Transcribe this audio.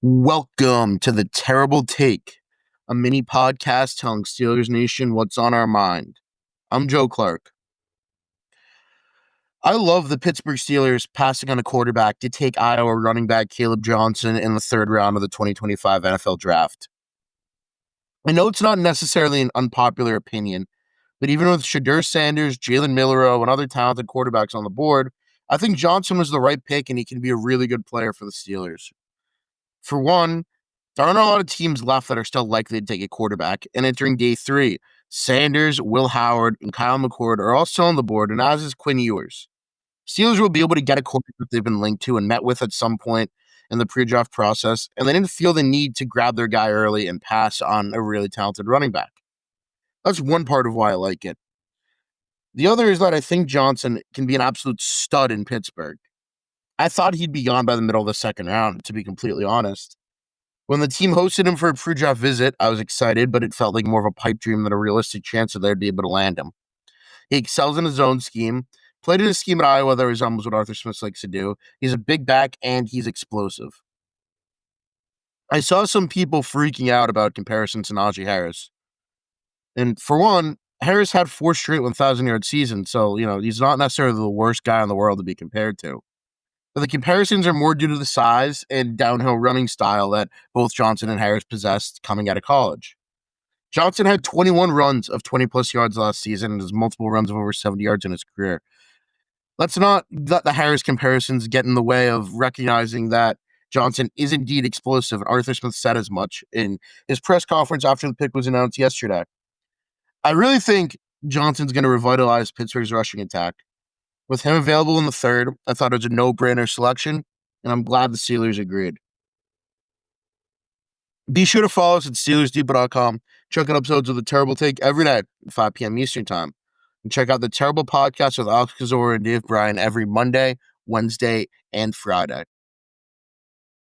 Welcome to the Terrible Take, a mini podcast telling Steelers Nation what's on our mind. I'm Joe Clark. I love the Pittsburgh Steelers passing on a quarterback to take Iowa running back Kaleb Johnson in the third round of the 2025 NFL Draft. I know it's not necessarily an unpopular opinion, but even with Shadur Sanders, Jalen Milroe, and other talented quarterbacks on the board, I think Johnson was the right pick and he can be a really good player for the Steelers. For one, there aren't a lot of teams left that are still likely to take a quarterback, and entering day three, Sanders, Will Howard, and Kyle McCord are all still on the board, and as is Quinn Ewers. Steelers will be able to get a quarterback they've been linked to and met with at some point in the pre-draft process, and they didn't feel the need to grab their guy early and pass on a really talented running back. That's one part of why I like it. The other is that I think Johnson can be an absolute stud in Pittsburgh. I thought he'd be gone by the middle of the second round, to be completely honest. When the team hosted him for a pre-draft visit, I was excited, but it felt like more of a pipe dream than a realistic chance that they'd be able to land him. He excels in his own scheme, played in a scheme at Iowa that resembles what Arthur Smith likes to do. He's a big back, and he's explosive. I saw some people freaking out about comparisons to Najee Harris. And for one, Harris had 4 straight 1,000-yard seasons, so, he's not necessarily the worst guy in the world to be compared to. But the comparisons are more due to the size and downhill running style that both Johnson and Harris possessed coming out of college. Johnson had 21 runs of 20-plus yards last season and has multiple runs of over 70 yards in his career. Let's not let the Harris comparisons get in the way of recognizing that Johnson is indeed explosive, and Arthur Smith said as much in his press conference after the pick was announced yesterday. I really think Johnson's going to revitalize Pittsburgh's rushing attack. With him available in the third, I thought it was a no-brainer selection, and I'm glad the Steelers agreed. Be sure to follow us at SteelersDepot.com. Check out episodes of The Terrible Take every night at 5 p.m. Eastern Time. And check out The Terrible Podcast with Alex Kozora and Dave Bryan every Monday, Wednesday, and Friday.